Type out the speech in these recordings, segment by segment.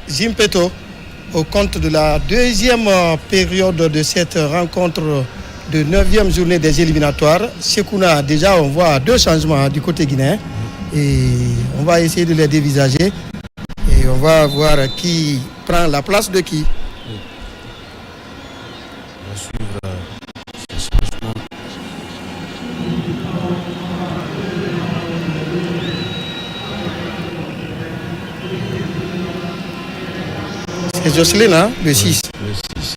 Zimpeto au compte de la deuxième période de cette rencontre de 9e journée des éliminatoires. Sekouna, déjà on voit 2 changements du côté guinéen et on va essayer de les dévisager et on va voir qui prend la place de qui. On va suivre ce changement. C'est Jocelyne, hein, le 6. Le 6,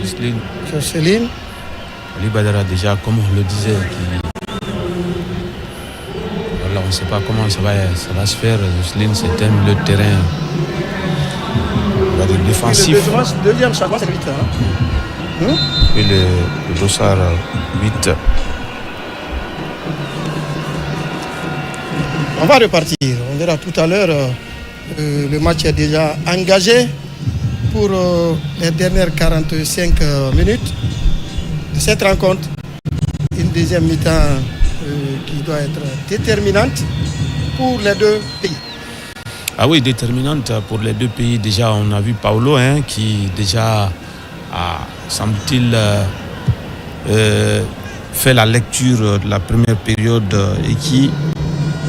Jocelyne. Jocelyne. Ali Badara, déjà, comme on le disait, voilà, on ne sait pas comment ça va se faire. Jocelyne, c'est un milieu de terrain défensif. Le deuxième changement, c'est 8. Hein? Et le dossard 8. On va repartir. On verra tout à l'heure. Le match est déjà engagé pour les dernières 45 minutes de cette rencontre. Une deuxième mi-temps qui doit être déterminante pour les 2 pays. Ah oui, déterminante pour les 2 pays. Déjà, on a vu Paolo qui déjà a, semble-t-il, fait la lecture de la première période et qui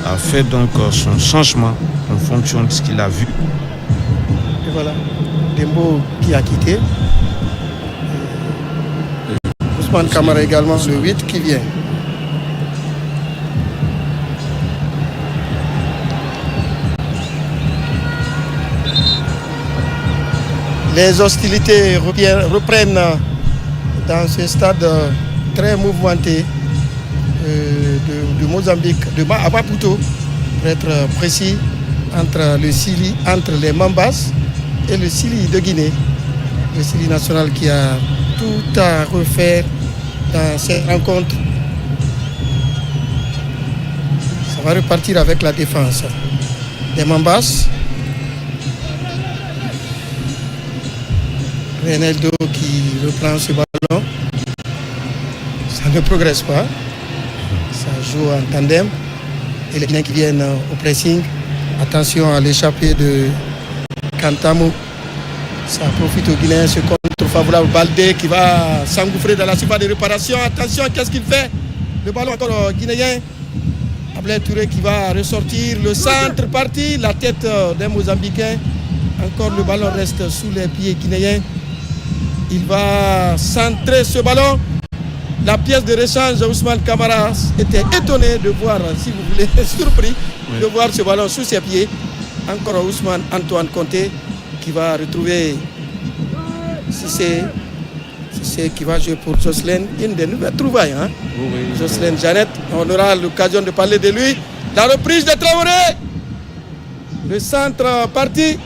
a fait donc son changement en fonction de ce qu'il a vu. Et voilà, Dembo qui a quitté. Ousmane Kamara également, le 8 qui vient. Les hostilités reprennent dans ce stade très mouvementé de Mozambique, à Maputo, pour être précis, entre les Mambas et le Sili de Guinée. Le Sili national qui a tout à refaire dans cette rencontre. Ça va repartir avec la défense des Mambas. Renaldo qui reprend ce ballon. Ça ne progresse pas. Ça joue en tandem. Et les Guinéens qui viennent au pressing. Attention à l'échappée de Kantamo. Ça profite aux Guinéens. Ce contre favorable. Baldé qui va s'engouffrer dans la surface de réparation. Attention, qu'est-ce qu'il fait? Le ballon encore guinéen. Ablaye Touré qui va ressortir. Le centre parti. La tête d'un Mozambicain. Encore le ballon reste sous les pieds guinéens. Il va centrer ce ballon. La pièce de rechange, Ousmane Kamara était étonné de voir, si vous voulez, surpris de voir ce ballon sous ses pieds. Encore Ousmane Antoine Conté qui va retrouver Cissé qui va jouer pour Jocelyne. Une des nouvelles trouvailles. Hein? Oui. Jocelyne Jeannette, on aura l'occasion de parler de lui. La reprise de Traoré. Le centre parti.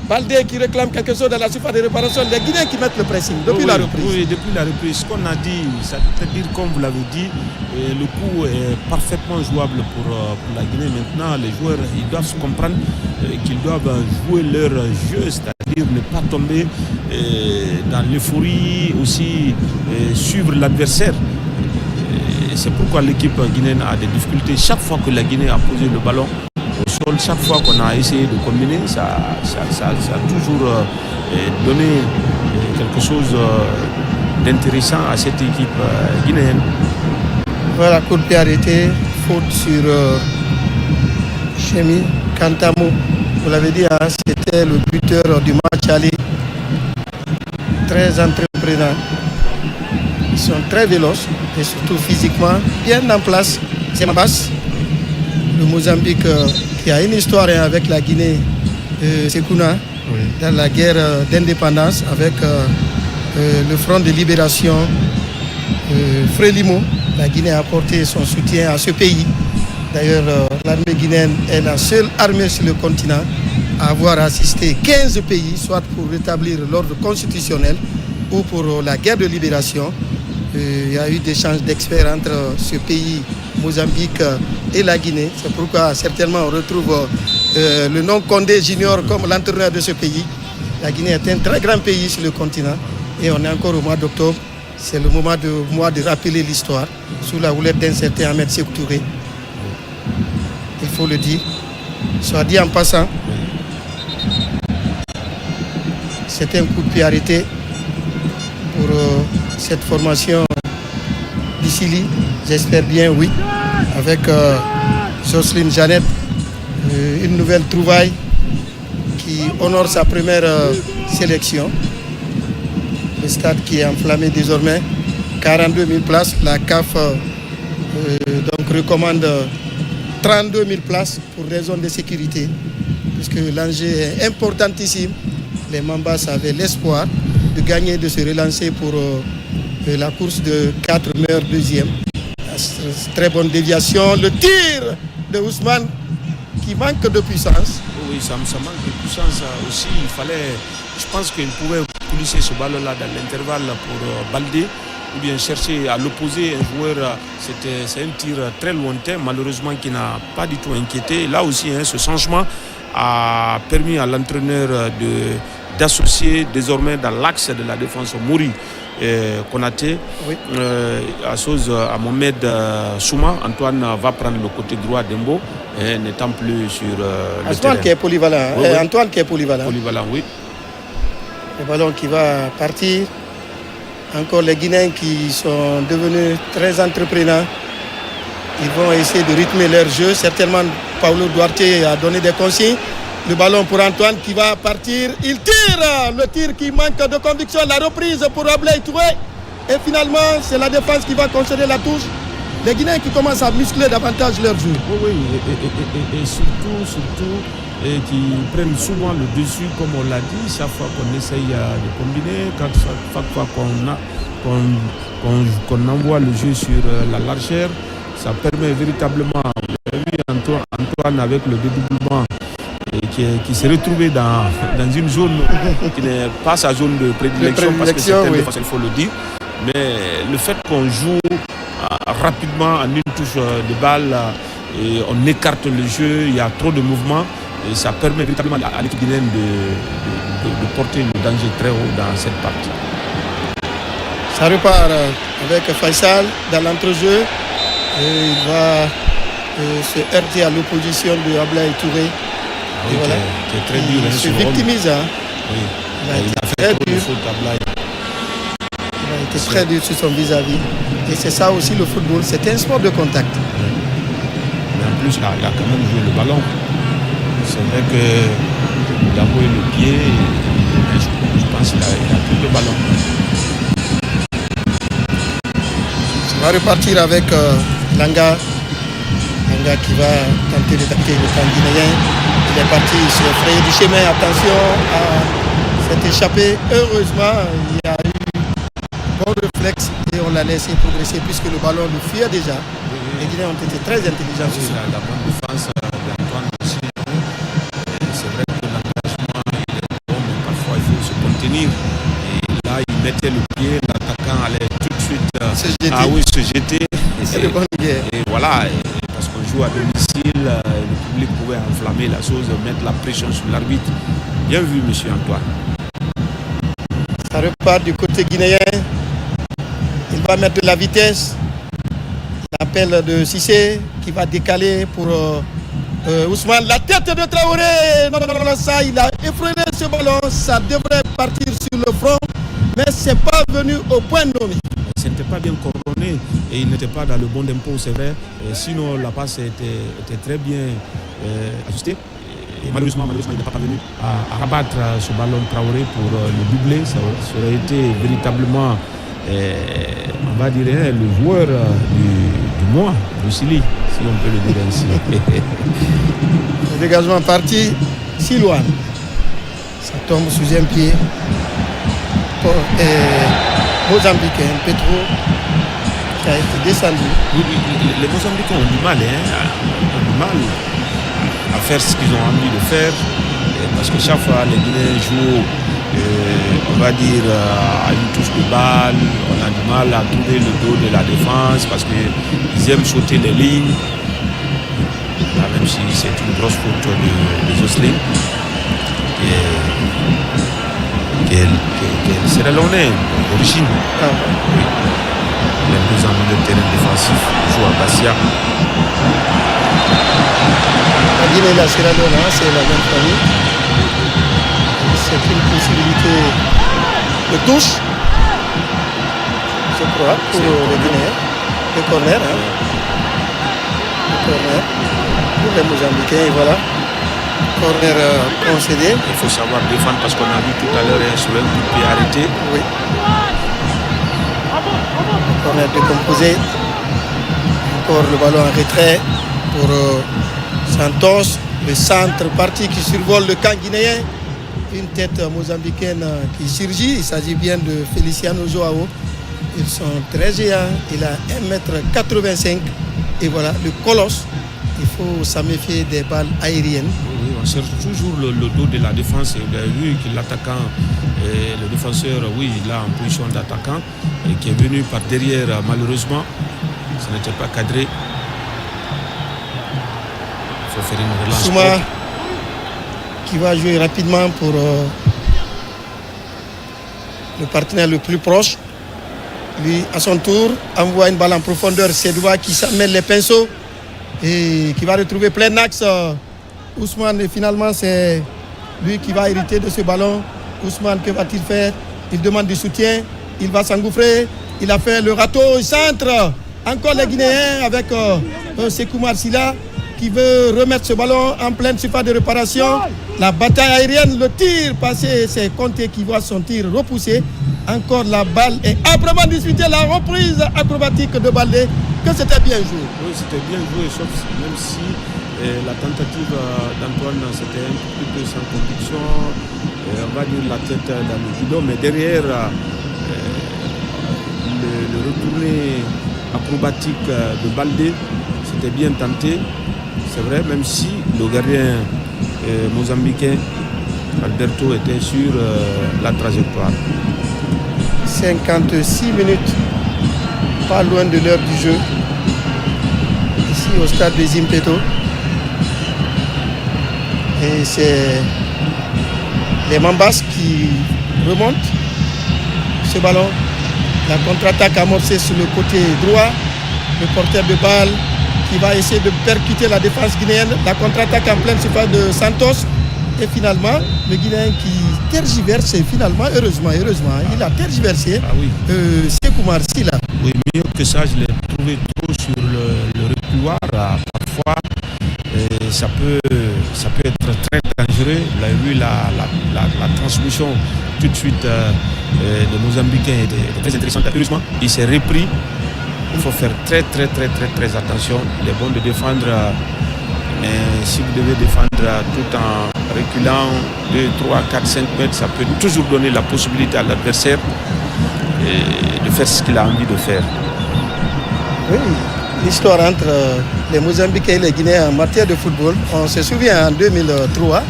Baldé qui réclame quelque chose dans la surface de réparation. Les Guinéens qui mettent le pressing depuis la reprise. Oui, depuis la reprise. Ce qu'on a dit, c'est-à-dire, comme vous l'avez dit, le coup est parfaitement jouable pour la Guinée. Maintenant, les joueurs ils doivent se comprendre qu'ils doivent jouer leur jeu, c'est-à-dire ne pas tomber dans l'euphorie, aussi suivre l'adversaire. C'est pourquoi l'équipe guinéenne a des difficultés. Chaque fois que la Guinée a posé le ballon au sol, chaque fois qu'on a essayé de combiner, ça a toujours donné quelque chose d'intéressant à cette équipe guinéenne. Voilà, coup de pied arrêté, faute sur Chemi Kantamo. Vous l'avez dit, hein, c'était le buteur du match aller. Très entreprenant. Ils sont très véloces et surtout physiquement bien en place. C'est Mambas. Le Mozambique qui a une histoire avec la Guinée, Sekouna, dans la guerre d'indépendance avec le Front de libération Frélimo. La Guinée a apporté son soutien à ce pays. D'ailleurs, l'armée guinéenne est la seule armée sur le continent à avoir assisté 15 pays, soit pour rétablir l'ordre constitutionnel ou pour la guerre de libération. Il y a eu des échanges d'experts entre ce pays, Mozambique et la Guinée. C'est pourquoi certainement on retrouve le nom Condé Junior comme l'entraîneur de ce pays. La Guinée est un très grand pays sur le continent et on est encore au mois d'octobre. C'est le moment de rappeler l'histoire sous la houlette d'un certain Ahmed Sékou Touré. Il faut le dire. Soit dit en passant. c'était un coup de pied arrêté pour cette formation d'Issili. J'espère bien, oui. Avec Jocelyne Jeannette, une nouvelle trouvaille qui honore sa première sélection. Le stade qui est enflammé désormais. 42 000 places. La CAF donc recommande 32 000 places pour raison de sécurité, puisque l'enjeu est importantissime. Les Mambas avaient l'espoir de gagner, de se relancer pour la course de 4 meilleurs deuxièmes. Très bonne déviation. Le tir de Ousmane qui manque de puissance. Oui, ça manque de puissance aussi. Je pense qu'il pouvait coulisser ce ballon-là dans l'intervalle pour Baldé, ou bien chercher à l'opposer un joueur. C'est un tir très lointain, malheureusement, qui n'a pas du tout inquiété. Là aussi, ce changement a permis à l'entraîneur d'associer désormais dans l'axe de la défense Mouri Konaté, oui. À Mohamed Souma. Antoine va prendre le côté droit d'Embo, n'étant plus sur le terrain. Qui est polyvalent. Oui, oui. Antoine qui est polyvalent. Polyvalent, oui. Le ballon qui va partir. Encore les Guinéens qui sont devenus très entreprenants. Ils vont essayer de rythmer leur jeu. Certainement, Paulo Duarte a donné des consignes. Le ballon pour Antoine qui va partir. Il tire. Le tir qui manque de conviction. La reprise pour Ablaye Touré. Et finalement, c'est la défense qui va concéder la touche. Les Guinéens qui commencent à muscler davantage leur jeu. Oui, et surtout, et qui prennent souvent le dessus, comme on l'a dit, chaque fois qu'on essaye de combiner, chaque fois qu'on envoie le jeu sur la largeur, ça permet véritablement, vous avez vu Antoine avec le dédoublement, qui s'est retrouvé dans une zone qui n'est pas sa zone de prédilection, parce que c'est oui. Il faut le dire, mais le fait qu'on joue rapidement en une touche de balle, et on écarte le jeu, il y a trop de mouvements. Et ça permet véritablement à l'équipe guinéenne de porter le danger très haut dans cette partie. Ça repart avec Faisal dans l'entrejeu. Et il va se heurter à l'opposition de Ablaye Touré. Ah oui, voilà. qui est très dur. Il se victimise. Oui. Il a fait trop de fautes, Ablaye. Il a été très dur sur son vis-à-vis. Et c'est ça aussi le football, c'est un sport de contact. Oui. Mais en plus, là, il a quand même joué le ballon. C'est vrai qu'il a joué le pied, mais je pense qu'il a pris le ballon. Ça va repartir avec Langa. Langa qui va tenter de tacter le camp guinéen. Il est parti se frayer du chemin. Attention à cette échappée. Heureusement, il y a eu bon réflexe et on l'a laissé progresser puisque le ballon le fuyait déjà. Oui. Les Guinéens ont été très intelligents sur ça. La bonne défense d'Antoine aussi. C'est vrai que l'engagement il est bon, mais parfois il faut se contenir. Et là, il mettait le pied, l'attaquant allait tout de suite se jeter. C'est de bonne guerre. Et voilà, parce qu'on joue à domicile, le public pouvait enflammer la chose, mettre la pression sur l'arbitre. Bien vu, monsieur Antoine. Ça repart du côté guinéen. Il va mettre de la vitesse. L'appel de Cissé qui va décaler pour Ousmane. La tête de Traoré. Non, ça, il a effrayé ce ballon. Ça devrait partir sur le front. Mais ce n'est pas venu au point nommé. Ce n'était pas bien coordonné et il n'était pas dans le bon tempo, c'est vrai. Sinon, la passe était très bien ajustée. Et malheureusement, il n'est pas parvenu à rabattre ce ballon Traoré pour le doubler. Ça aurait été véritablement, on va dire, le joueur du mois, Roussili, si on peut le dire ainsi. Le dégagement parti, Silouane. Ça tombe sous un pied. Mozambicain, Petro, qui a été descendu. Les Mozambicains ont du mal, à faire ce qu'ils ont envie de faire, parce que chaque fois les Guinéens jouent, on va dire, à une touche de balle, on a du mal à trouver le dos de la défense parce qu'ils aiment sauter les lignes, là, même si c'est une grosse faute de Jocelyne, qui est Sierra Leone d'origine. Ah. Oui. Il a deux ans de terrain défensif, il joue à Bassia. La Guinée et la Sierra Leone, c'est la même famille. C'est une possibilité de touche, je crois, pour les Guinéens. Le corner, hein. Le corner pour les Mozambicains, et voilà. Corner concédé. Il faut savoir défendre parce qu'on a vu tout à l'heure sur un coup de pied arrêté. Oui. Corner décomposé. Encore le ballon en retrait pour Santos. Le centre parti qui survole le camp guinéen. Une tête mozambicaine qui surgit. Il s'agit bien de Feliciano Joao. Ils sont très géants. Il a 1,85 m. Et voilà, le colosse. Il faut s'en méfier des balles aériennes. Oui, on cherche toujours le dos de la défense. Vous avez vu que l'attaquant, le défenseur, oui, il est en position d'attaquant, et qui est venu par derrière, malheureusement. Ça n'était pas cadré. Il faut faire une relance. Souma qui va jouer rapidement pour le partenaire le plus proche. Lui, à son tour, envoie une balle en profondeur. C'est Doua qui s'amène les pinceaux et qui va retrouver plein axe Ousmane. Et finalement, c'est lui qui va hériter de ce ballon. Ousmane, que va-t-il faire? Il demande du soutien. Il va s'engouffrer. Il a fait le râteau. Il centre. Encore les Guinéens avec Sékou Marsila qui veut remettre ce ballon en pleine surface de réparation. La bataille aérienne, le tir passé, c'est Conté qui voit son tir repoussé. Encore la balle est âprement disputée, la reprise acrobatique de Baldé, que c'était bien joué. Oui, c'était bien joué, sauf même si la tentative d'Antoine, c'était un petit peu sans conviction. On va dire la tête dans le guidon, mais derrière, le retourné acrobatique de Baldé, c'était bien tenté. C'est vrai, même si le gardien mozambicain, Alberto, était sur la trajectoire. 56 minutes, pas loin de l'heure du jeu, ici au stade de Zimpeto. Et c'est les Mambas qui remontent ce ballon. La contre-attaque amorcée sur le côté droit. Le porteur de balle qui va essayer de percuter la défense guinéenne. La contre-attaque en pleine surface de Santos. Et finalement, le Guinéen qui tergiverse, finalement, heureusement, il a tergiversé. Ah oui. Sékou Marsila. Oui, mieux que ça, je l'ai trouvé trop sur le recouloir. Parfois, ça peut être très dangereux. Vous avez vu la transmission tout de suite de Mozambicain est très intéressante. Heureusement, il s'est repris. Il faut faire très attention. Il est bon de défendre, mais si vous devez défendre tout en reculant 2, 3, 4, 5 mètres, ça peut toujours donner la possibilité à l'adversaire de faire ce qu'il a envie de faire. Oui, l'histoire entre les Mozambicains et les Guinéens en matière de football, on se souvient en 2003,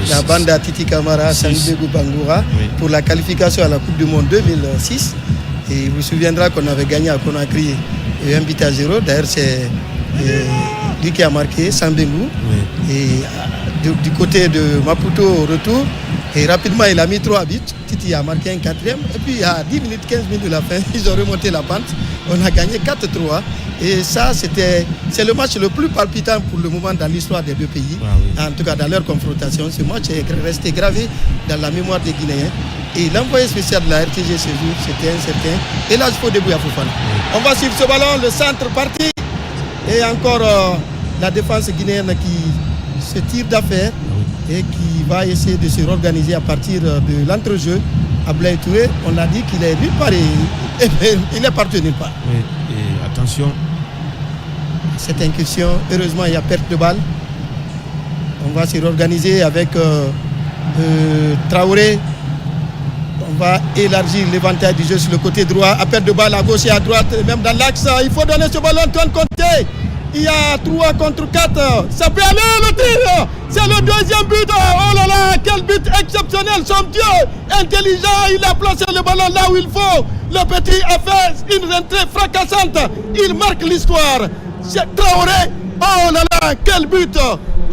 la bande à Titi Camara, Sanibegou Bangoura, oui, pour la qualification à la Coupe du Monde 2006. Et vous vous souviendrez qu'on avait gagné à Conakry 1-0. D'ailleurs, c'est lui qui a marqué, Sambengou. Oui. Et du côté de Maputo au retour, et rapidement il a mis 3 buts. Titi a marqué un 4e. Et puis à 10 minutes, 15 minutes de la fin, ils ont remonté la pente. On a gagné 4-3. Et ça, c'est le match le plus palpitant pour le moment dans l'histoire des deux pays. Ah, oui. En tout cas, dans leur confrontation, ce match est resté gravé dans la mémoire des Guinéens. Et l'envoyé spécial de la RTG ce jour, c'était un certain Elhadji Fodebou Fofana. Oui. On va suivre ce ballon, le centre parti. Et encore la défense guinéenne qui se tire d'affaire, oui, et qui va essayer de se réorganiser à partir de l'entrejeu. Ablaye Touré, on a dit qu'il est nulle part et il est parti nulle part. Oui, et attention. Cette incursion, heureusement il y a perte de balle. On va se réorganiser avec Traoré. On va élargir l'éventail du jeu sur le côté droit. À perte de balle à gauche et à droite, même dans l'axe. Il faut donner ce ballon, Antoine Conté. Il y a 3 contre 4. Ça peut aller le tir. C'est le deuxième but. Oh là là, quel but exceptionnel. Son Dieu, intelligent. Il a placé le ballon là où il faut. Le petit a fait une rentrée fracassante. Il marque l'histoire. C'est Traoré. Oh là là, quel but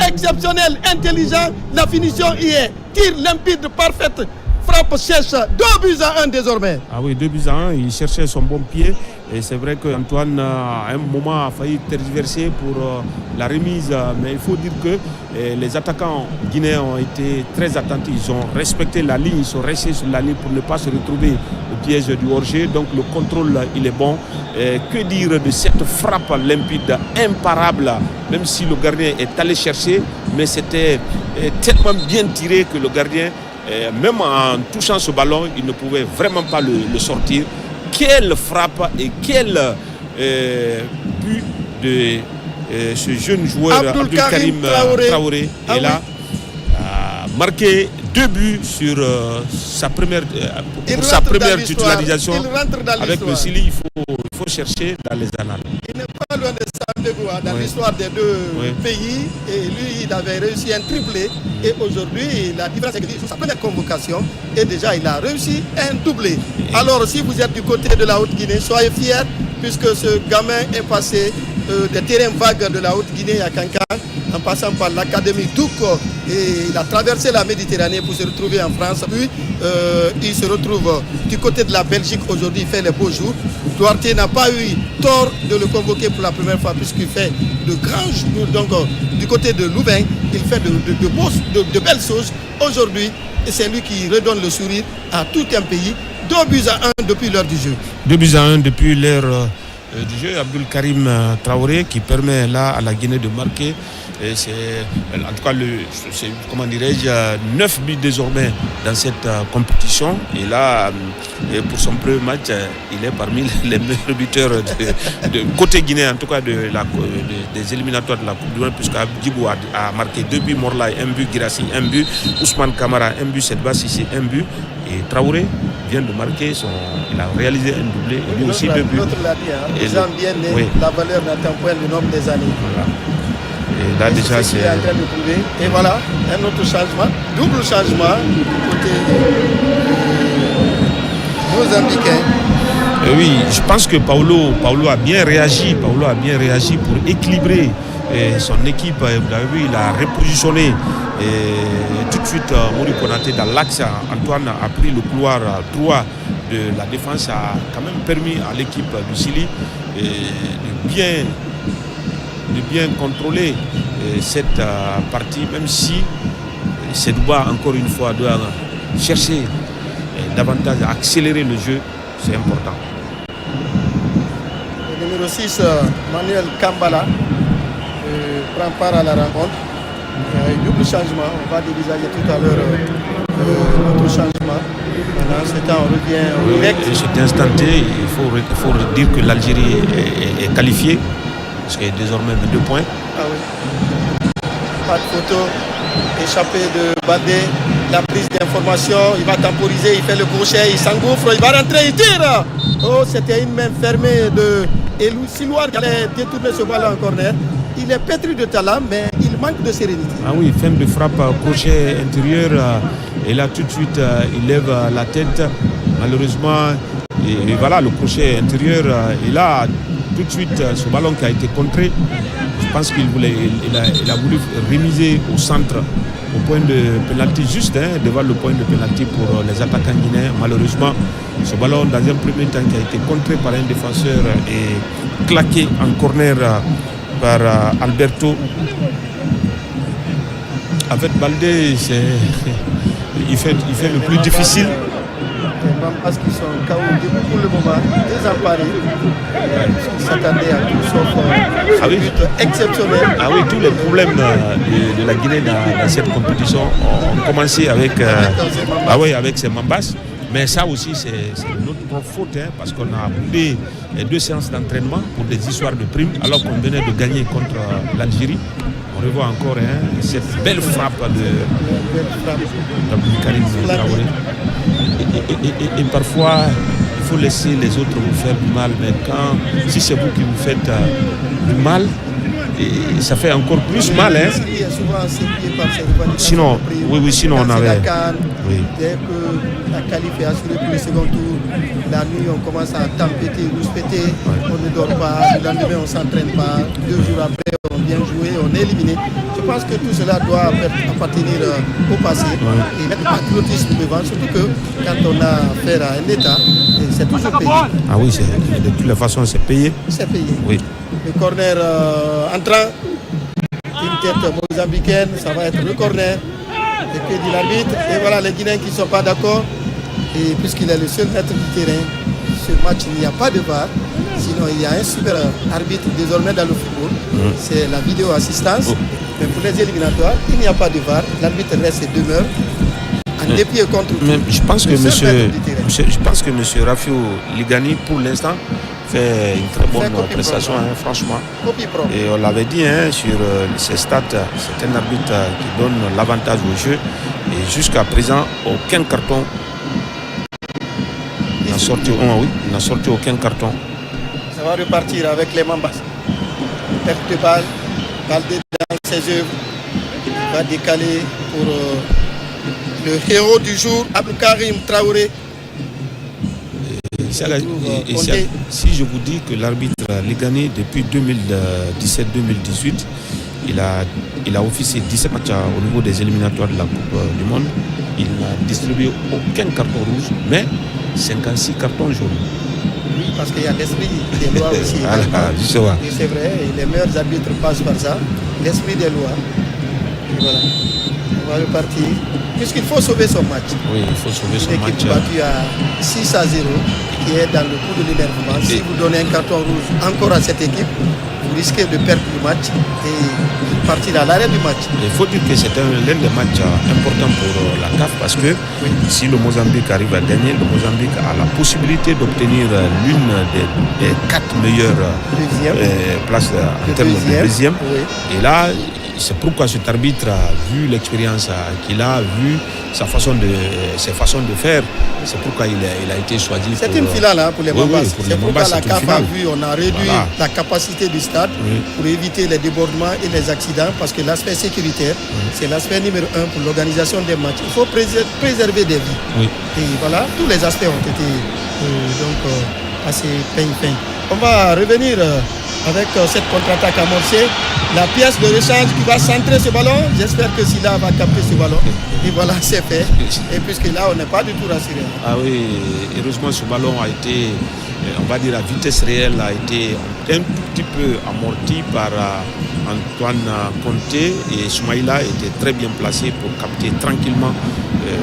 exceptionnel, intelligent. La finition y est. Tir limpide, parfaite. Frappe sèche, 2-1 désormais. Ah oui, 2-1, il cherchait son bon pied Et c'est vrai qu'Antoine, à un moment, a failli tergiverser pour la remise. Mais il faut dire que les attaquants guinéens ont été très attentifs. Ils ont respecté la ligne, ils sont restés sur la ligne pour ne pas se retrouver au piège du hors-jeu. Donc le contrôle, il est bon. Et que dire de cette frappe limpide, imparable, même si le gardien est allé chercher, mais c'était tellement bien tiré que le gardien, même en touchant ce ballon, il ne pouvait vraiment pas le sortir. Quelle frappe et quel but de ce jeune joueur Abdulkarim Traoré est là, a marqué 2 buts sur sa première titularisation avec le Sili. Il faut chercher dans les annales. Il n'est pas loin de Sambegou dans l'histoire des deux pays, et lui il avait réussi un triplé, et aujourd'hui la différence est que sur sa première convocation et déjà il a réussi un doublé. Alors si vous êtes du côté de la Haute-Guinée, soyez fiers, puisque ce gamin est passé des terrains vagues de la Haute-Guinée à Cancan, en passant par l'académie Douk, et il a traversé la Méditerranée pour se retrouver en France. Puis il se retrouve du côté de la Belgique aujourd'hui, il fait les beaux jours. Duarte n'a pas eu tort de le convoquer pour la première fois, puisqu'il fait de grands jours. Donc du côté de Louvain, il fait de belles choses aujourd'hui, et c'est lui qui redonne le sourire à tout un pays. 2-1 depuis l'heure du jeu. 2-1 depuis l'heure du jeu. Abdulkarim Traoré qui permet là à la Guinée de marquer. Et c'est en tout cas 9 buts désormais dans cette compétition. Et là, pour son premier match, il est parmi les meilleurs buteurs de côté guinéen, en tout cas des éliminatoires de la Coupe du Monde, puisque Abdibou a marqué 2 buts, Morlaï 1 but, Girassi 1 but, Ousmane Kamara 1 but, Sedba Sissé 1 but. Et Traoré vient de marquer il a réalisé un doublé, et lui aussi 2 buts. L'autre l'a dit, les gens bien nés, la valeur n'atteint point le nombre des années. Voilà. Et là déjà c'est en train de prouver. Et voilà, un autre changement, double changement du côté mozambicain. Oui, je pense que Paulo a bien réagi. Paulo a bien réagi pour équilibrer son équipe. Vous l'avez vu, il a repositionné tout de suite Mori Konaté dans l'axe. Antoine a pris le couloir droit de la défense, a quand même permis à l'équipe du Sili de bien contrôler cette partie, même si Sedouba, encore une fois, doit chercher davantage à accélérer le jeu, c'est important. Le numéro 6, Manuel Kambala, prend part à la rencontre. Double changement, on va dévisager tout à l'heure notre changement. Pendant ce temps, on revient au direct. Cet instant T, il faut dire que l'Algérie est qualifiée, parce qu'il y a désormais 22 points. Ah oui. Pas de photo, échappé de Baldé, la prise d'information, il va temporiser, il fait le crochet, il s'engouffre, il va rentrer, il tire. Oh, c'était une main fermée de Elou Silouard qui allait détourner ce ballon en corner. Il est pétri de talent, mais il manque de sérénité. Ah oui, fin de frappe, crochet intérieur, et là tout de suite il lève la tête, malheureusement, et voilà le crochet intérieur, et là tout de suite ce ballon qui a été contré, je pense qu'il a voulu remiser au centre, au point de pénalty, juste devant le point de pénalty pour les attaquants guinéens. Malheureusement, ce ballon dans un premier temps qui a été contré par un défenseur et claqué en corner par Alberto. En fait, Baldé, il fait le plus difficile. Parce qu'ils sont KO pour le moment, désemparés. Ils s'attendaient à tout sauf un but exceptionnel. Ah oui, tous les problèmes de la Guinée dans cette compétition ont commencé avec ces Mambas. Mais ça aussi, c'est notre faute, parce qu'on a boudé 2 séances d'entraînement pour des histoires de primes, alors qu'on venait de gagner contre l'Algérie. On revoit encore cette belle frappe d'Abdulkarim Traoré. Et parfois, il faut laisser les autres vous faire du mal. Mais si c'est vous qui vous faites du mal, et ça fait encore plus mal. Sinon, sinon on avait... Dès que la qualif est assurée pour le second tour, la nuit on commence à tempêter, rouspéter, on ne dort pas, le lendemain on ne s'entraîne pas, 2 jours après on bien joué, on est éliminé. Je pense que tout cela doit appartenir au passé et mettre le patriotisme devant, surtout que quand on a affaire à un État, c'est toujours payé. Ah oui, de toutes les façons, c'est payé. C'est payé. Oui. Le corner entrant, une tête mozambicaine, ça va être le corner. Et puis dit l'arbitre, et voilà les Guinéens qui ne sont pas d'accord. Et puisqu'il est le seul maître du terrain, ce match, il n'y a pas de VAR. Sinon, il y a un super arbitre désormais dans le football. C'est la vidéo assistance. Mais pour les éliminatoires, il n'y a pas de VAR. L'arbitre reste et demeure en dépit et contre tout. Mais je pense que monsieur Rafiou Ligani, pour l'instant, fait une très bonne prestation, franchement. Et on l'avait dit sur ses stats, c'est un arbitre qui donne l'avantage au jeu. Et jusqu'à présent, aucun carton. Il n'a sorti aucun carton. Ça va repartir avec les Mambas. Perte de balle, Baldé dans ses œuvres. Il va décaler pour le héros du jour, Abdoukarim Traoré. Si je vous dis que l'arbitre Ligani depuis 2017-2018, il a officié 17 matchs au niveau des éliminatoires de la Coupe du Monde. Il n'a distribué aucun carton rouge, mais 56 cartons jaunes. Oui, parce qu'il y a l'esprit des lois aussi. Et c'est vrai, et les meilleurs arbitres passent par ça. L'esprit des lois. Et voilà. On va repartir. Puisqu'il faut sauver son match. Oui, il faut sauver son match. Une équipe battue à 6-0, qui est dans le coup de l'énervement. Si vous donnez un carton rouge encore à cette équipe, vous risquez de perdre le match et partir à l'arrêt du match. Il faut dire que c'est l'un des matchs importants pour la CAF parce que si le Mozambique arrive à gagner, le Mozambique a la possibilité d'obtenir l'une des 4 meilleures places en termes de deuxième. Et là, c'est pourquoi cet arbitre a vu l'expérience qu'il a, vu ses façons de faire. C'est pourquoi il a été choisi. C'est une finale pour les Mambas. C'est pourquoi la CAF a vu, on a réduit la capacité du stade pour éviter les débordements et les accidents, parce que l'aspect sécuritaire, c'est l'aspect numéro 1 pour l'organisation des matchs. Il faut préserver des vies. Et voilà, tous les aspects ont été assez peint. On va revenir avec cette contre-attaque amorcée. La pièce de rechange qui va centrer ce ballon. J'espère que Silla va capter ce ballon. Et voilà, c'est fait. Et puisque là, on n'est pas du tout rassuré. Ah oui, heureusement, ce ballon a été, on va dire, à vitesse réelle, a été un tout petit peu amorti par Antoine Conté. Et Soumaïla était très bien placé pour capter tranquillement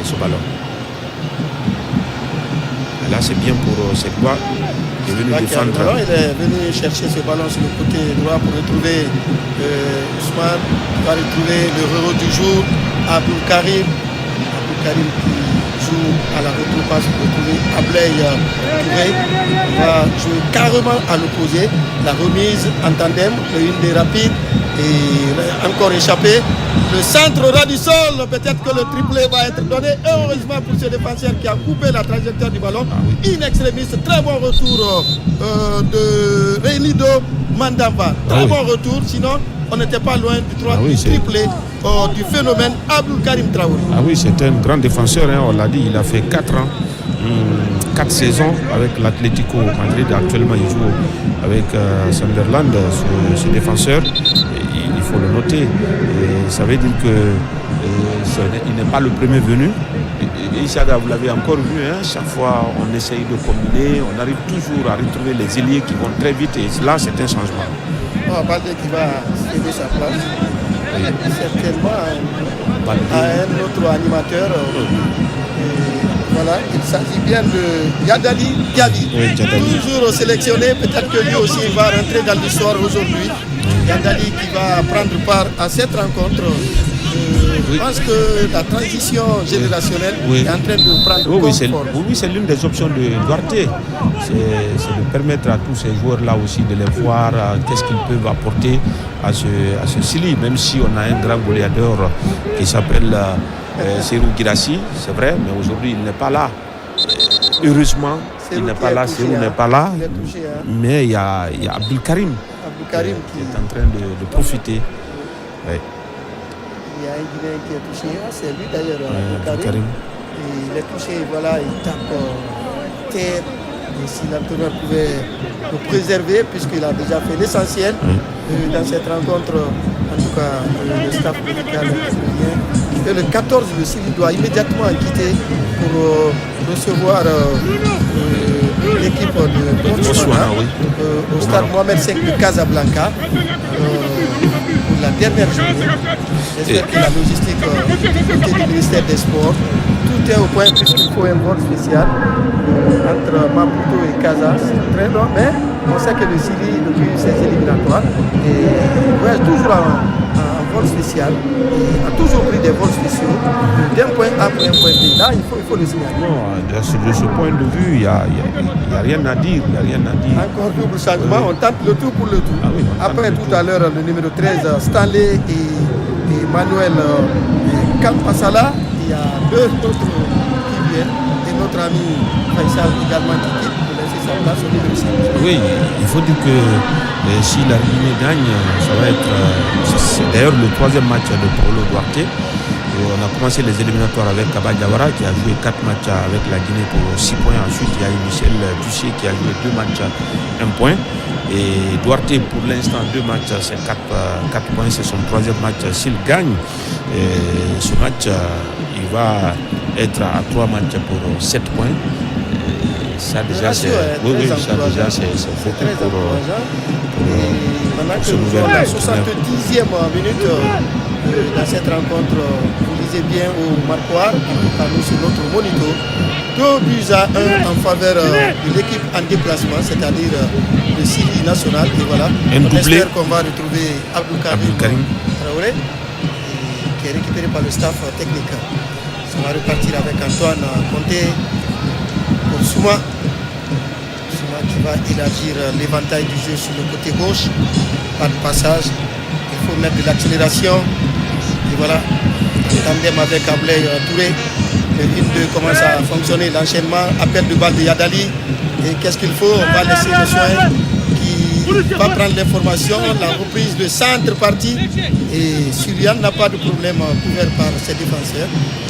ce ballon. Et là, c'est bien pour cette voie. Il est venu défendre. Il est venu chercher ce ballon sur le côté droit pour retrouver Ousmane. Il va retrouver le héros du jour, Abdoukarim. Abdoukarim qui joue à la retropasse pour retrouver Ablay Touré. Il va jouer carrément à l'opposé. La remise en tandem, une des rapides et encore échappé. Le centre ras du sol, peut-être que le triplé va être donné. Heureusement pour ce défenseur qui a coupé la trajectoire du ballon. In extremis, très bon retour de Reinido Mandamba. Très bon retour, sinon on n'était pas loin du triplé du phénomène Abdoukarim Traoré. Ah oui, c'est un grand défenseur, on l'a dit, il a fait 4 ans. 4 saisons avec l'Atlético Madrid. Actuellement, il joue avec Sunderland, ce défenseur. Il faut le noter. Et ça veut dire qu'il n'est pas le premier venu. Et Issaga, vous l'avez encore vu, chaque fois on essaye de combiner, on arrive toujours à retrouver les ailiers qui vont très vite. Et là, c'est un changement. Baldé qui va céder sa place. Certainement à un autre animateur. Voilà, il s'agit bien de Yadali Diaby, toujours sélectionné. Peut-être que lui aussi va rentrer dans l'histoire aujourd'hui. Yadali qui va prendre part à cette rencontre. Je pense que la transition générationnelle est en train de prendre Oui, c'est l'une des options de Duarte. C'est de permettre à tous ces joueurs-là aussi de les voir, qu'est-ce qu'ils peuvent apporter à ce Sili, même si on a un grand goléador qui s'appelle Serou Girassi, c'est vrai, mais aujourd'hui il n'est pas là. Heureusement, il n'est pas là, Serou n'est pas là, mais il y a Abdoukarim qui est en train de profiter. Ouais. Il y a un Guinéen qui est touché, c'est lui d'ailleurs, Abdoukarim. Il est touché, voilà, il tape terre, Et si l'entraîneur pouvait le préserver, puisqu'il a déjà fait l'essentiel dans cette rencontre, en tout cas le staff médical brésilien. Et le 14, le Syrie doit immédiatement quitter pour recevoir l'équipe de Botswana au stade Mohamed V de Casablanca pour la dernière journée. J'espère que la logistique du côté du ministère des Sports, tout est au point puisqu'il faut un vol spécial entre Maputo et Casa. C'est très long, mais on sait que le Syrie, depuis ses éliminatoires, voyage toujours en vol spécial, et a toujours pris des vols spéciaux d'un point A pour un point B. Là, il faut le signaler. De ce point de vue, il n'y a rien à dire. Encore double changement, on tente le tout pour le tout. Ah oui, après tout à l'heure, le numéro 13, Stanley et Manuel Kampasala, il y a deux autres qui viennent, et notre ami Faisal également qui quitte pour laisser sa place au numéro 5. Oui, il faut dire que si la Guinée gagne, ça va être... c'est d'ailleurs le troisième match de Paulo Duarte. On a commencé les éliminatoires avec Kaba Diawara qui a joué 4 matchs avec la Guinée pour 6 points. Ensuite, il y a eu Michel Duché qui a joué 2 matchs à 1 point. Et Duarte, pour l'instant, 2 matchs, c'est 4 points. C'est son troisième match. S'il gagne, ce match, il va être à 3 matchs pour 7 points. Ça déjà, c'est beaucoup pour maintenant que nous sommes à la 70e minute dans cette rencontre, vous lisez bien au marquoir, à nous sur notre monito, 2 buts à 1 en faveur de l'équipe en déplacement, c'est-à-dire le Syrie national. Et voilà, on espère qu'on va retrouver Abdou Karim Traoré, qui est récupéré par le staff technique. Ça va repartir avec Antoine Conté pour Souma qui va élargir l'éventail du jeu sur le côté gauche. Pas de passage, il faut mettre de l'accélération. Et voilà, en tandem avec Ablay Touré, le 1-2 commence à fonctionner, l'enchaînement, appel de balle de Yadali. Et qu'est-ce qu'il faut? On va laisser le soin qui va prendre l'information, la reprise de centre parti. Et Sulian n'a pas de problème couvert par ses défenseurs.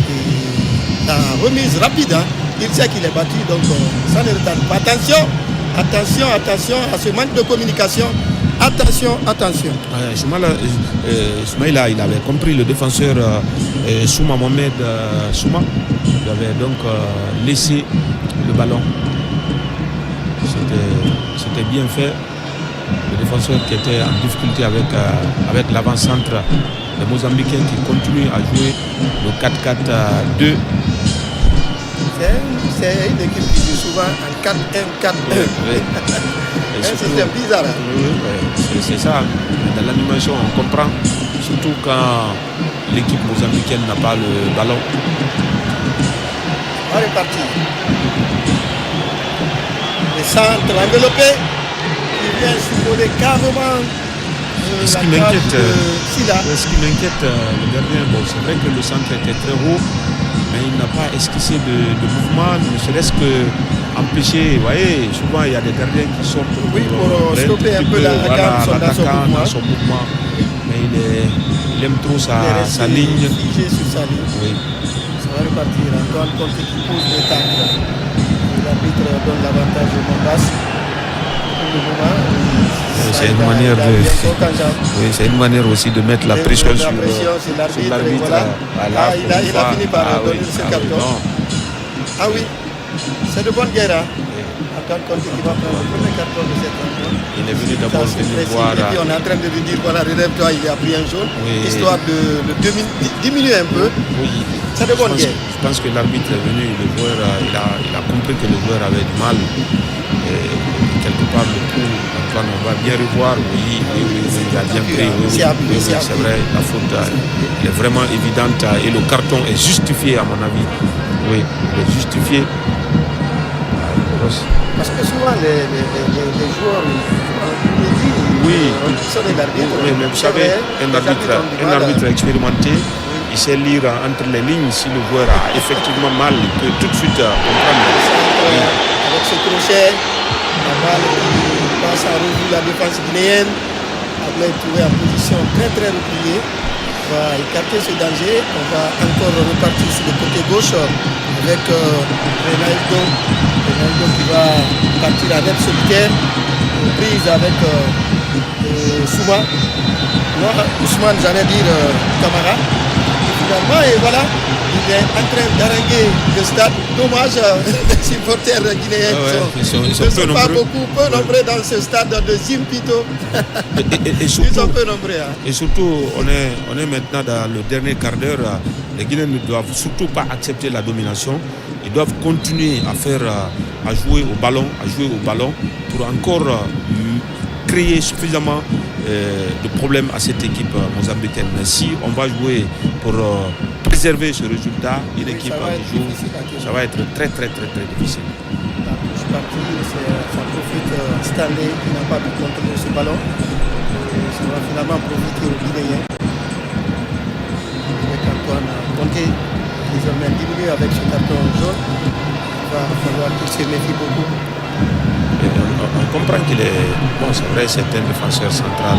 Et la remise rapide, il sait qu'il est battu, donc ça ne retarde pas. Attention à ce manque de communication. Attention. Soumaïla, il avait compris, le défenseur Souma Mohamed Souma. Il avait donc laissé le ballon. C'était bien fait. Le défenseur qui était en difficulté avec l'avant-centre des Mozambicains qui continue à jouer le 4-4-2. C'est une équipe qui joue souvent en 4-1-4-1. Un système bizarre. C'est ça. Dans l'animation, on comprend. Surtout quand l'équipe mozambicaine n'a pas le ballon. On est parti. Le centre enveloppé qui vient survoler carrément. Ce qui m'inquiète, le gardien, c'est vrai que le centre était très haut, mais il n'a pas esquissé de mouvement, ne serait-ce que empêcher. Vous voyez, souvent il y a des gardiens qui sortent pour stopper un peu l'attaquant dans son mouvement. Mais il aime trop sa ligne. Figé sur sa ligne. Oui. Ça va repartir. Antoine Conte qui pose le tacle. L'arbitre donne l'avantage au Mondas. C'est une manière aussi de mettre la pression sur l'arbitre. Voilà. Il a fini par donner ce carton. Ah oui, c'est de bonne guerre. Antoine Conte qui va prendre le premier carton de cette rencontre. Il est venu d'abord voir. Et puis on est en train de lui dire voilà, relève-toi, il a pris un jaune, histoire de diminuer un peu. Oui. C'est de bonne guerre. Je pense que l'arbitre est venu, le joueur, il a compris que le joueur avait du mal. Et quelque part, le coup, Antoine, on va bien revoir. Oui, il a bien pris. C'est vrai, la faute elle est vraiment évidente et le carton est justifié, à mon avis. Oui, il est justifié. Parce que souvent, les joueurs, sont des arbitres. Oui, mais vous savez, un arbitre expérimenté, il sait lire entre les lignes. Si le joueur a effectivement mal, il peut tout de suite comprendre. Avec ce crochet, la balle qui passe à revue la défense guinéenne. Ablay trouvé en position très très repliée. On va écarter ce danger. On va encore repartir sur le côté gauche avec Ronaldo qui va partir à net solitaire, prise avec Souma. Moi, Ousmane, j'allais dire Camara. Et finalement, et voilà, il est en train d'arranger le stade. Dommage, les supporters guinéens ils sont ne peu sont pas nombreux. peu nombreux dans ce stade de Zimpito. Et Ils surtout, sont peu nombreux. Hein. et surtout, on est maintenant dans le dernier quart d'heure. Les Guinéens ne doivent surtout pas accepter la domination. Ils doivent continuer à jouer au ballon pour encore créer suffisamment de problèmes à cette équipe mozambicaine. Mais si on va jouer pour préserver ce résultat, une équipe qui joue, ça va être très très très très difficile. La touche partie, ça profite Stanley qui n'a pas pu contrôler ce ballon. Ça va finalement profiter aux Guinéens. Avec Antoine Conté, désormais diminué avec ce carton jaune. Il va falloir qu'il se méfie beaucoup. Et on comprend qu'il est, bon c'est vrai, c'est un défenseur central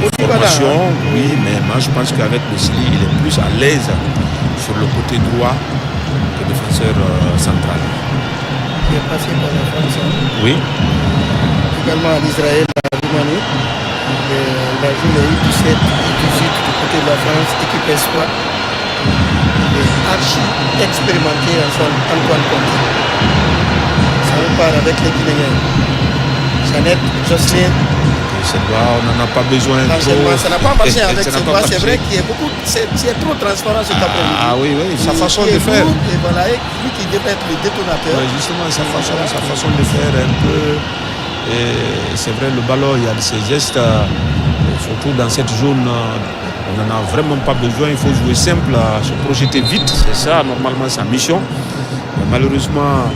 de formation, oui, mais moi je pense qu'avec le Sili, il est plus à l'aise sur le côté droit que défenseur central. Il est passé par la France. Oui. Également en Israël, à Roumanie. Il a joué le U17 du côté de la France, équipe espoir. Il est archi expérimenté en son Antoine Conté. Ça repart avec les Guinéens. Jeannette, Jocelyne. On n'en a pas besoin. Ça n'a pas marché avec cette voix, c'est vrai qu'il y a beaucoup, c'est trop transparent cet après-midi. Ah oui, sa façon de faire. Et voilà, lui qui devrait être le détonateur. Ouais, justement, sa façon de faire un peu. C'est vrai, le ballon, il y a ces gestes, surtout dans cette zone, on n'en a vraiment pas besoin. Il faut jouer simple, se projeter vite. C'est ça, normalement, sa mission. Mais malheureusement,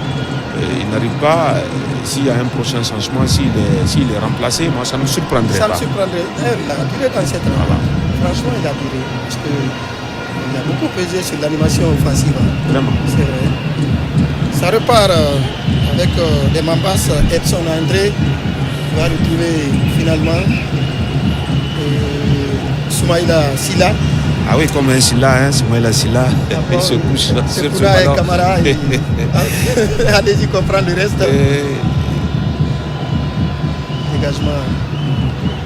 il n'arrive pas. S'il y a un prochain changement, s'il est remplacé, moi, ça ne me surprendrait pas. Ça me surprendrait. Il a duré dans cette voilà. Franchement, il a duré. Parce qu'il a beaucoup pesé sur l'animation offensive. Vraiment. C'est vrai. Ça repart avec des Mambas, Edson André va retrouver finalement Soumaïla Silla. Ah oui, comme un Silla, Soumaïla Silla, il se couche sur ce ballon. Et Camara, allez-y comprendre le reste. Dégagement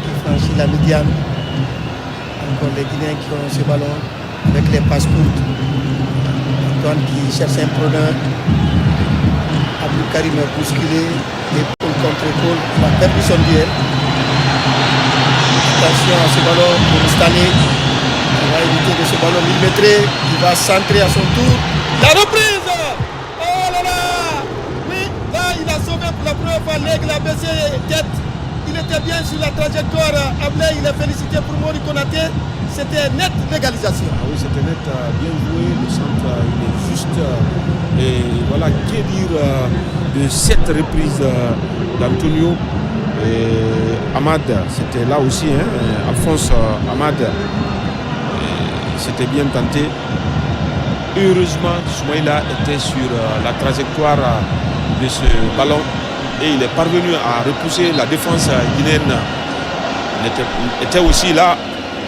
qui franchit la médiane. Encore les Guinéens qui ont ce ballon avec les passes courtes. Antoine qui cherche un preneur. Abdou Karim est bousculé. Épaule contre épaule. Il a perdu son duel. Attention à ce ballon pour Stanley. Il va éviter de ce ballon millimétré. Il va centrer à son tour. La reprise! Oh là là! Oui, là il a sauvé pour la première fois l'aigle, a baissé tête. Il était bien sur la trajectoire. Ablé, il est félicité pour Mori Konaté. C'était nette légalisation. Ah oui, c'était net, bien joué. Le centre, il est juste. Et voilà, que dire de cette reprise d'Antonio. Et Ahmad, c'était là aussi, Alphonse Ahmad, c'était bien tenté. Heureusement, Soumaïla était sur la trajectoire de ce ballon et il est parvenu à repousser la défense guinéenne. Elle était aussi là,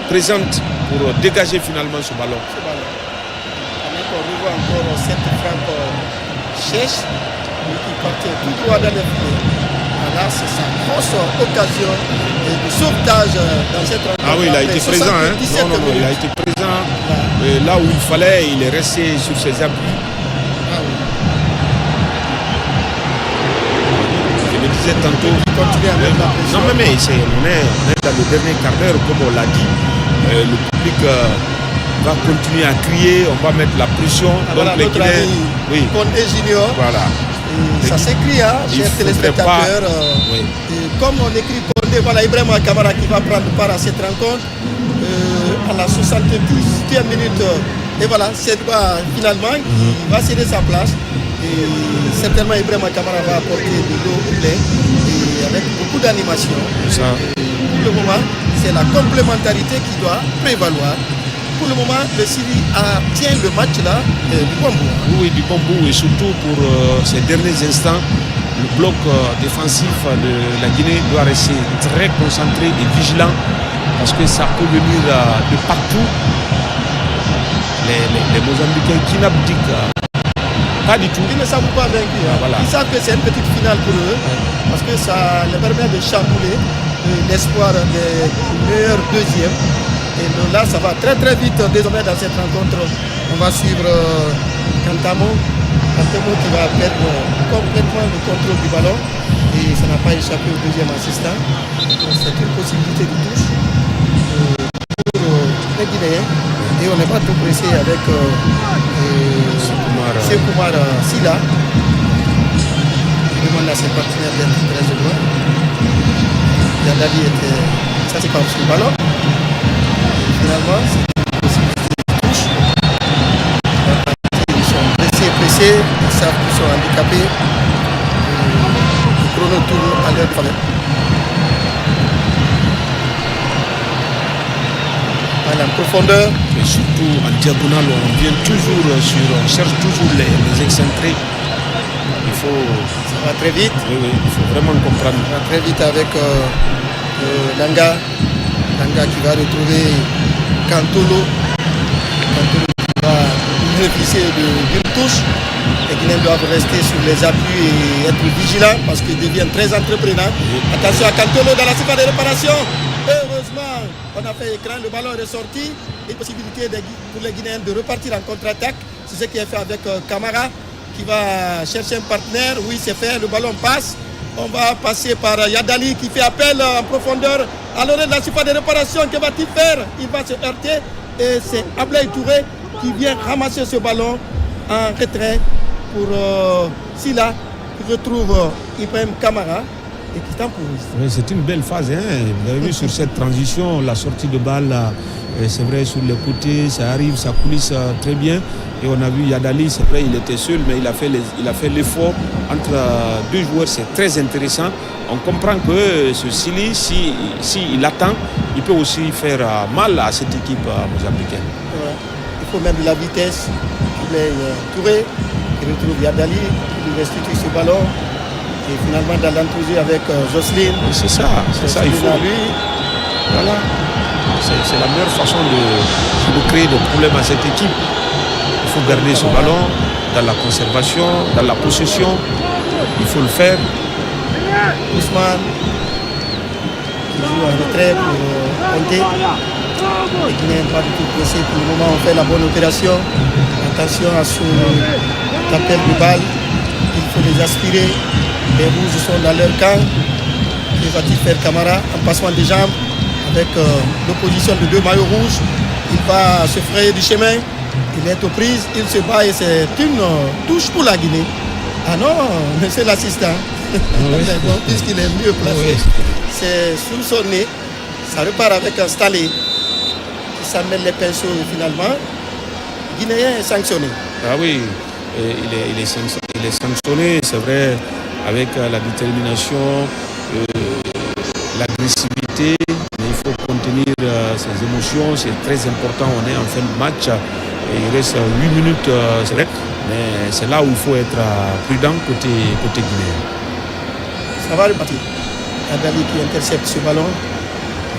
présente pour dégager finalement ce ballon. On revoit encore cette frappe Chèche qui partait tout droit dans les filets. Là, c'est sa grosse occasion de sauvetage dans cette rencontre. Ah oui, il a été présent. Non, il a été présent. Là où il fallait, il est resté sur ses appuis. Ah oui. Je le disais tantôt. Non, mais on est dans le dernier quart d'heure, comme on l'a dit. Le public va continuer à crier, on va mettre la pression. Donc les Guinéens, Condé Junior. Voilà. Ça s'écrit, chers téléspectateurs. Comme on écrit Condé, voilà Ibrahima Camara qui va prendre part à cette rencontre à la 70e minute. Et voilà, c'est finalement il va céder sa place. Et certainement Ibrahima Camara va apporter de l'eau au blé et avec beaucoup d'animation. Pour le moment, c'est la complémentarité qui doit prévaloir. Pour le moment, le Sili tient le match là du bon bout. Oui, du bon bout et surtout pour ces derniers instants, le bloc défensif de la Guinée doit rester très concentré et vigilant parce que ça peut venir de partout. Les Mozambicains qui n'abdiquent Pas du tout. Ils ne savent pas vaincus. Voilà. Ils savent que c'est une petite finale pour eux, parce que ça leur permet de chambouler l'espoir des meilleurs deuxièmes. Et là, ça va très très vite désormais dans cette rencontre. On va suivre Cantamo qui va perdre complètement le contrôle du ballon. Et ça n'a pas échappé au deuxième assistant. C'est une possibilité de touche pour les Guinéens. Et on n'est pas trop pressé avec Sekoumar Silla. Il demande à ses partenaires d'être très heureux. Yadali était. Ça, c'est par-dessus le ballon. Finalement, c'est une possibilité de touche. Ils sont pressés, ils savent qu'ils sont handicapés. Le chrono tourne à leur faveur. En profondeur. Et surtout en diagonale, on vient toujours on cherche toujours les excentrés. Il faut. Ça va très vite. Oui, il faut vraiment comprendre. Ça va très vite avec Langa. Langa qui va retrouver Cantolo. Cantolo qui va bénéficier d'une touche. Les Guinéens doivent rester sur les appuis et être vigilants parce qu'ils deviennent très entreprenants. Attention à Cantolo dans la surface de réparation. Heureusement, on a fait écran, le ballon est ressorti. Une possibilité pour les Guinéens de repartir en contre-attaque. C'est ce qui est fait avec Camara qui va chercher un partenaire. Oui, c'est fait, le ballon passe. On va passer par Yadali qui fait appel en profondeur à l'orée de la surface de réparation. Que va-t-il faire? Il va se heurter et c'est Ablaye Touré qui vient ramasser ce ballon en retrait pour Silla qui retrouve Ibrahim Camara. Oui, c'est une belle phase. Vous avez vu sur cette transition, la sortie de balle, c'est vrai, sur les côtés, ça arrive, ça coulisse très bien. Et on a vu Yadali, c'est vrai, il était seul, mais il a fait l'effort entre deux joueurs, c'est très intéressant. On comprend que ce Sili, il attend, il peut aussi faire mal à cette équipe mozambicaine. Il faut même de la vitesse. Il est Touré, qui retrouve Yadali, qui lui restitue ce ballon. Et finalement dans l'entrejeu avec Jocelyne. C'est ça, il faut. Lui. Voilà. C'est la meilleure façon de créer des problèmes à cette équipe. Il faut garder ce ballon dans la conservation, dans la possession. Il faut le faire. Ousmane qui joue en retrait pour compter. Les Guinéens pas du tout pressés pour le moment. On fait la bonne opération. Attention à ce appel de balle. Il faut les aspirer. Les rouges sont dans leur camp. Que va-t-il faire Camara en passement des jambes avec l'opposition de deux maillots rouges? Il va se frayer du chemin. Il est aux prises. Il se bat et c'est une touche pour la Guinée. Ah non, monsieur l'assistant. Oui. Bon, puisqu'il est mieux placé. Oui. C'est sous son nez. Ça repart avec un Stalé qui s'amène les pinceaux finalement. Le Guinéen est sanctionné. Ah oui, il est sanctionné, c'est vrai. Avec la détermination, l'agressivité, mais il faut contenir ses émotions, c'est très important. On est en fin de match, et il reste 8 minutes, c'est vrai, mais c'est là où il faut être prudent côté guinéen. Ça va repartir. Adali qui intercepte ce ballon,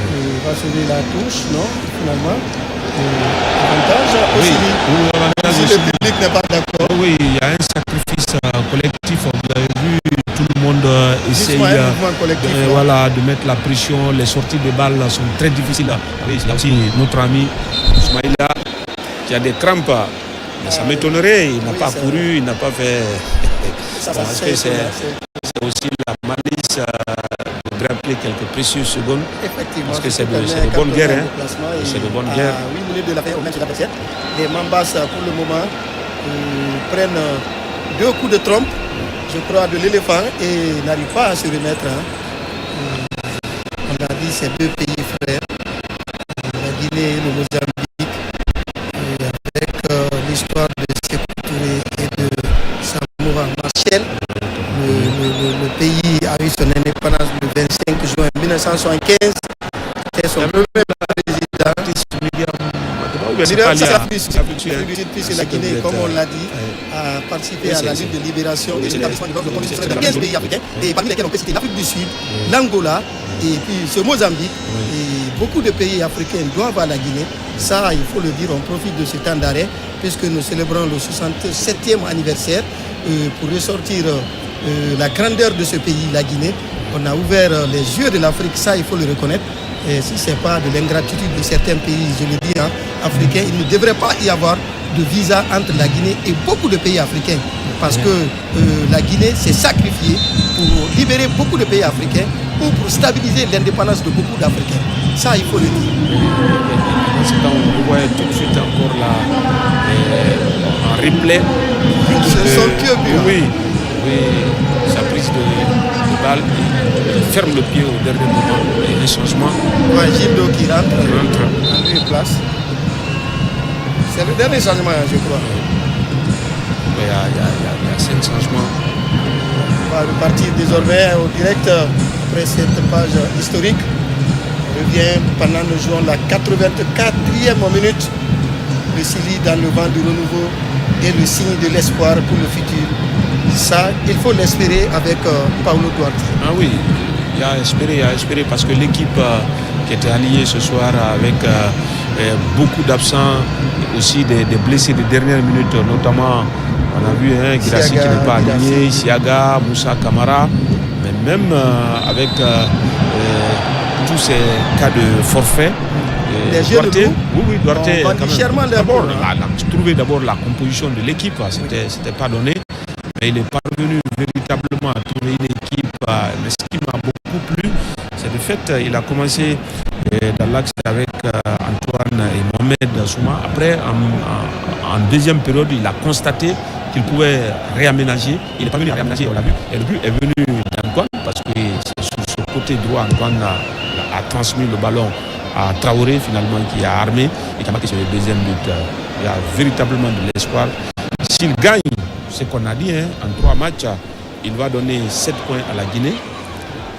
il va sauver la touche, non, finalement. Avantage aussi. Oui, si le public n'est pas d'accord. Oui, il y a un sacrifice collectif. Vous avez vu, tout le monde essaye de mettre la pression. Les sorties de balles sont très difficiles. Oui, il y a aussi notre ami Ismaïla qui a des crampes. Mais ça m'étonnerait, il n'a pas couru, il n'a pas fait. C'est aussi la malice de grappler quelques précieuses secondes. Effectivement. Parce que c'est de bonnes guerres. C'est de bonnes guerres. 8 minutes de la fin au match de la personne. Les Mambas, pour le moment, prennent 2 coups de trompe, je crois, de l'éléphant et n'arrivent pas à se remettre. On a dit ces deux pays frères, la Guinée et le Mozambique, avec l'histoire de Sékou Touré et de Samora Machel. Le pays a eu son indépendance le 25 juin 1975. C'était son premier président. C'est la Guinée, comme on l'a dit, a participé à la lutte de libération et de l'établissement de l'ordre constitutionnel dans 15 pays africains, et parmi lesquels on peut citer l'Afrique du Sud, l'Angola, et puis ce Mozambique. Et beaucoup de pays africains doivent à la Guinée. Ça, il faut le dire, on profite de ce temps d'arrêt, puisque nous célébrons le 67e anniversaire pour ressortir la grandeur de ce pays, la Guinée. On a ouvert les yeux de l'Afrique, ça, il faut le reconnaître. Et si ce n'est pas de l'ingratitude de certains pays, je le dis, africains, il ne devrait pas y avoir de visa entre la Guinée et beaucoup de pays africains. Parce que la Guinée s'est sacrifiée pour libérer beaucoup de pays africains ou pour stabiliser l'indépendance de beaucoup d'Africains. Ça, il faut le dire. On voit tout de suite encore là, en replay. Ce sont que buts. Oui, sa prise de balle, il ferme le pied au dernier moment et les changements. Ouais, Gildo qui rentre en lieu et place. C'est le dernier changement, je crois. Il y a 5 changements. On va repartir désormais au direct après cette page historique. On revient pendant nous jouons la 84e minute. Le Chili dans le vent du renouveau et le signe de l'espoir pour le futur. Ça, il faut l'espérer avec Paulo Duarte. Ah oui, il y a espéré parce que l'équipe qui était alliée ce soir avec beaucoup d'absents, aussi des blessés de dernière minute, notamment on a vu Guirassy qui n'est pas aligné, Siaga, Moussa Camara, mais même avec tous ces cas de forfait. Duarte, Duarte, d'abord, trouver d'abord la composition de l'équipe, c'était pas donné, mais il est parvenu véritablement à trouver une équipe. Mais ce qui m'a beaucoup plu, c'est le fait qu'il a commencé dans l'axe avec Antoine et Mohamed Souma. Après, en deuxième période, il a constaté qu'il pouvait réaménager. Il n'est pas venu à réaménager, on l'a vu. Et le but est venu d'Antoine parce que c'est sur ce côté droit, Antoine a transmis le ballon à Traoré finalement qui a armé et qui a marqué sur le deuxième but. Il y a véritablement de l'espoir. S'il gagne ce qu'on a dit, en 3 matchs, il va donner 7 points à la Guinée,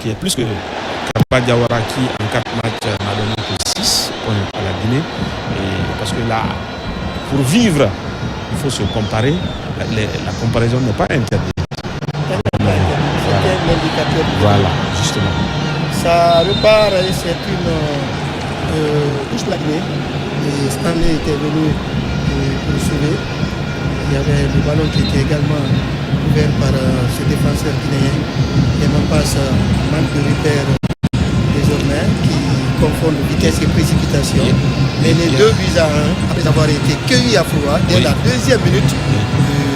qui est plus que Kaba Diawara qui en 4 matchs n'a donné que 6 points à la Guinée. Et parce que là, pour vivre, il faut se comparer. La comparaison n'est pas interdite. C'était l'indicateur. Voilà, justement. Ça repart et c'est une touche de la Guinée. Et Stanley était venu pour le sauver. Il y avait le ballon qui était également ouvert par ce défenseur guinéen. Et mon passe manque de repère désormais qui confondent vitesse et précipitation. Mais les 2 buts à 1, après avoir été cueillis à froid dès la deuxième minute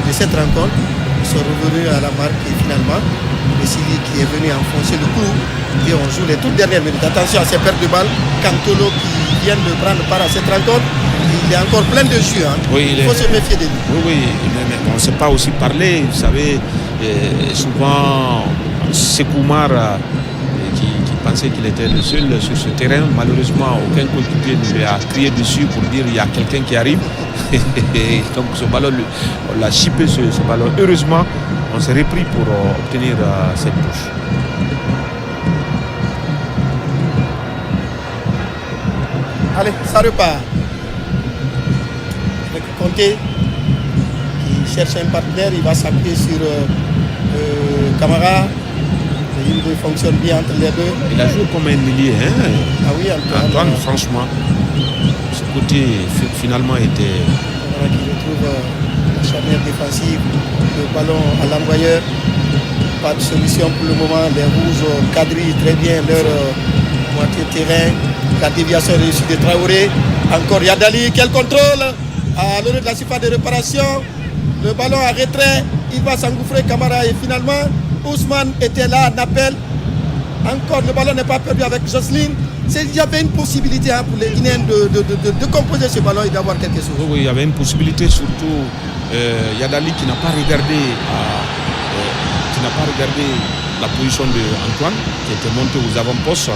de cette rencontre, ils sont revenus à la marque et finalement le Chili qui est venu enfoncer le clou et on joue les toutes dernières minutes. Attention à ces pertes de balles. Cantolo qui vient de prendre part à cette rencontre, il est encore plein de jus. Il faut se méfier de lui. Oui, mais on ne sait pas aussi parler. Vous savez, souvent Sekoumar qui pensait qu'il était le seul sur ce terrain. Malheureusement, aucun coéquipier ne lui a crié dessus pour dire il y a quelqu'un qui arrive. Donc ce ballon, on l'a chippé ce ballon. Heureusement, on s'est repris pour obtenir cette touche. Allez, ça repart. Avec Conté qui cherche un partenaire, il va s'appuyer sur Camara. Il fonctionne bien entre les deux. Il a joué comme un milieu. Ah oui, Antoine, franchement, ce côté finalement était... Qui retrouve la charnière défensive, le ballon à l'envoyeur. Pas de solution pour le moment. Les Rouges quadrillent très bien leur moitié terrain. La déviation réussie de Traoré. Encore Yadali, quel contrôle à l'heure de la surface de réparation. Le ballon à retrait. Il va s'engouffrer Camara et finalement Ousmane était là en appel. Encore le ballon n'est pas perdu avec Jocelyne. Il y avait une possibilité pour les Guinéens de composer ce ballon et d'avoir quelque chose. Oui, il y avait une possibilité, surtout Yadali qui n'a pas regardé la position d'Antoine qui était monté aux avant-postes.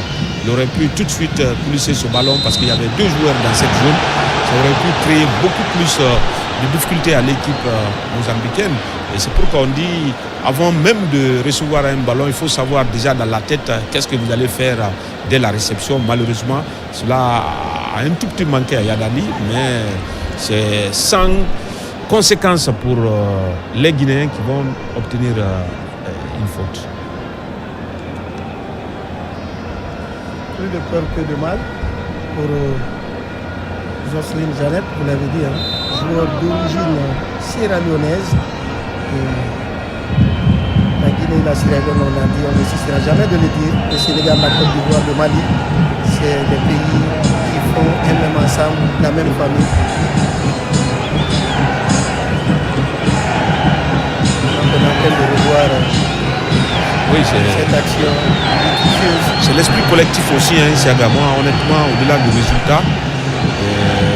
Il aurait pu tout de suite coulisser ce ballon parce qu'il y avait 2 joueurs dans cette zone. Ça aurait pu créer beaucoup plus de difficultés à l'équipe mozambicaine. Et c'est pourquoi on dit, avant même de recevoir un ballon, il faut savoir déjà dans la tête qu'est-ce que vous allez faire dès la réception. Malheureusement, cela a un tout petit manqué à Yadali, mais c'est sans conséquences pour les Guinéens qui vont obtenir une faute. Plus de peur que de mal pour Jocelyne Jeannette, vous l'avez dit, joueur d'origine sierra-léonaise. La Guinée et la Sierra Leone, on a dit, on ne cessera jamais de le dire. Le Sénégal, la Côte d'Ivoire, le Mali, c'est des pays qui font un même ensemble, la même famille. Donc on appelle de revoir cette action litigieuse. C'est l'esprit collectif aussi, Siaga. Moi, honnêtement, au-delà du résultat,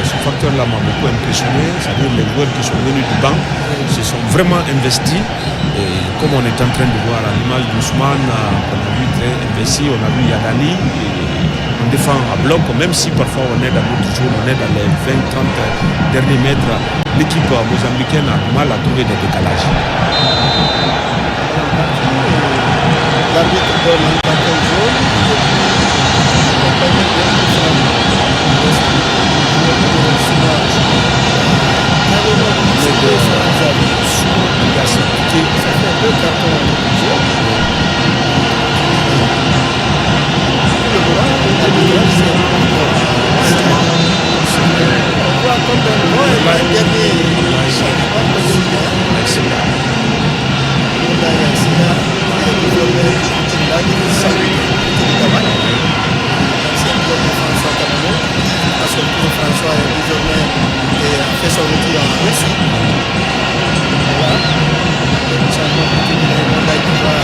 ce facteur-là m'a beaucoup impressionné. C'est-à-dire les joueurs qui sont venus du banc se sont vraiment investis. Et comme on est en train de voir à l'image d'Ousmane, on a vu très investi, on a vu Yadali. On défend à bloc, même si parfois on est dans notre zone, on est dans les 20-30 derniers mètres. L'équipe mozambicaine a du mal à trouver des décalages. L'arbitre donne un carton jaune. Ça fait 2 cartons jaunes. Le droit, l'arbitrage, on voit comme un droit et un dernier. François est désormais fait son retour en Russie. Voilà. Le changement de qui va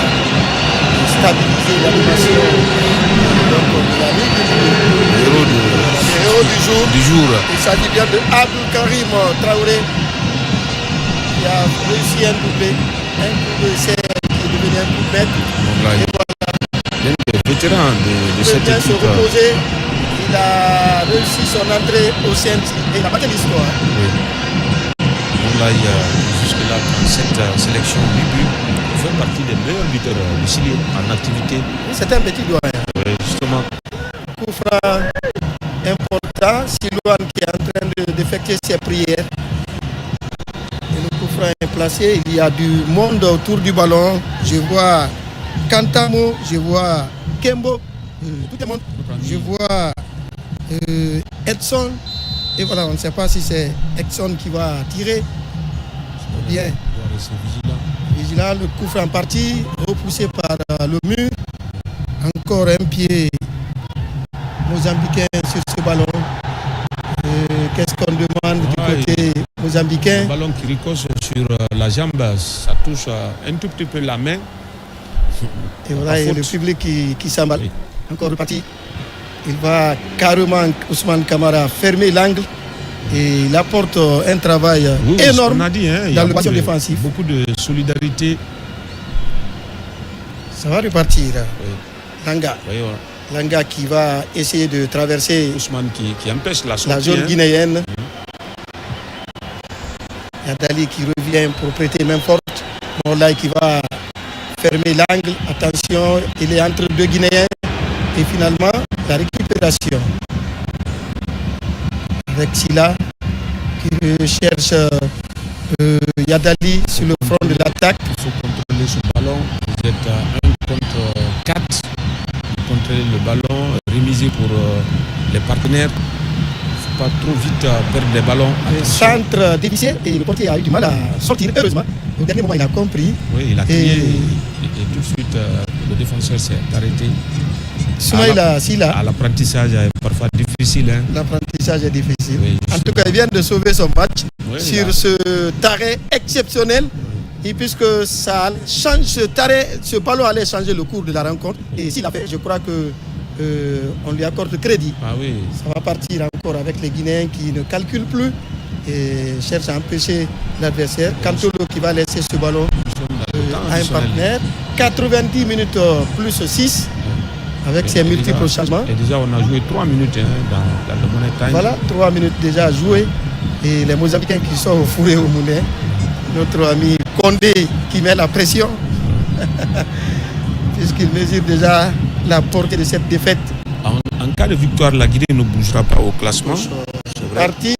stabiliser l'animation de la Ligue. Le héros du jour. Il s'agit bien de Abdul Karim Traoré qui a réussi un doublé. Un coup de serre qui est devenu un coup de maître. Et voilà. L'un des vétérans de cette équipe. Se reposer. Il a réussi son entrée au CNT et il a battu l'histoire. Oui. Là, il y a jusque-là, dans cette sélection Bibu, il fait partie des meilleurs buteurs du Chili en activité. C'est un petit doyen. Oui, justement. Coup franc important. Silouane qui est en train d'effectuer ses prières. Et le coup franc est placé. Il y a du monde autour du ballon. Je vois Kantamo, je vois Kembo, tout le monde. Je vois Edson, et voilà, on ne sait pas si c'est Edson qui va tirer. Bien. Vigilant, le coup franc parti, repoussé par le mur. Encore un pied mozambicain sur ce ballon. Qu'est-ce qu'on demande du côté mozambicain? Le ballon qui ricoche sur la jambe, ça touche un tout petit peu la main. Et voilà, il y a le public qui s'emballe. Oui. Encore reparti. Il va carrément, Ousmane Kamara, fermer l'angle et il apporte un travail énorme dans le bassin défensif. Beaucoup de solidarité. Ça va repartir. Oui. Langa. Oui, ouais. Langa qui va essayer de traverser Ousmane qui empêche la sortie. La zone guinéenne. Yadali qui revient pour prêter main forte. Morlaï qui va fermer l'angle. Attention, il est entre deux Guinéens. Et finalement, la récupération avec Silla qui cherche Yadali sur le front de l'attaque. Il faut contrôler ce ballon. Vous êtes à 1 contre 4. Vous contrôlez le ballon, rémisé pour les partenaires. Il ne faut pas trop vite perdre les ballons. Le centre dévissé et le portier a eu du mal à sortir. Heureusement, au dernier moment, il a compris. Oui, il a crié et tout de suite, le défenseur s'est arrêté. À l'apprentissage est parfois difficile. L'apprentissage est difficile. Oui, en tout cas, il vient de sauver son match sur ce taré exceptionnel. Et puisque ça change ce ballon allait changer le cours de la rencontre. Et s'il a fait, je crois que on lui accorde crédit. Ah oui. Ça va partir encore avec les Guinéens qui ne calculent plus et cherchent à empêcher l'adversaire. Cantolo qui va laisser ce ballon à un partenaire. 90 minutes plus 6. Avec ses multiples changements. Et déjà, on a joué 3 minutes dans le Money Time. Voilà, 3 minutes déjà jouées. Et les Mozambicains qui sont au fourré au moulin. Notre ami Condé qui met la pression. Puisqu'il mesure déjà la portée de cette défaite. En cas de victoire, la Guinée ne bougera pas au classement. Parti.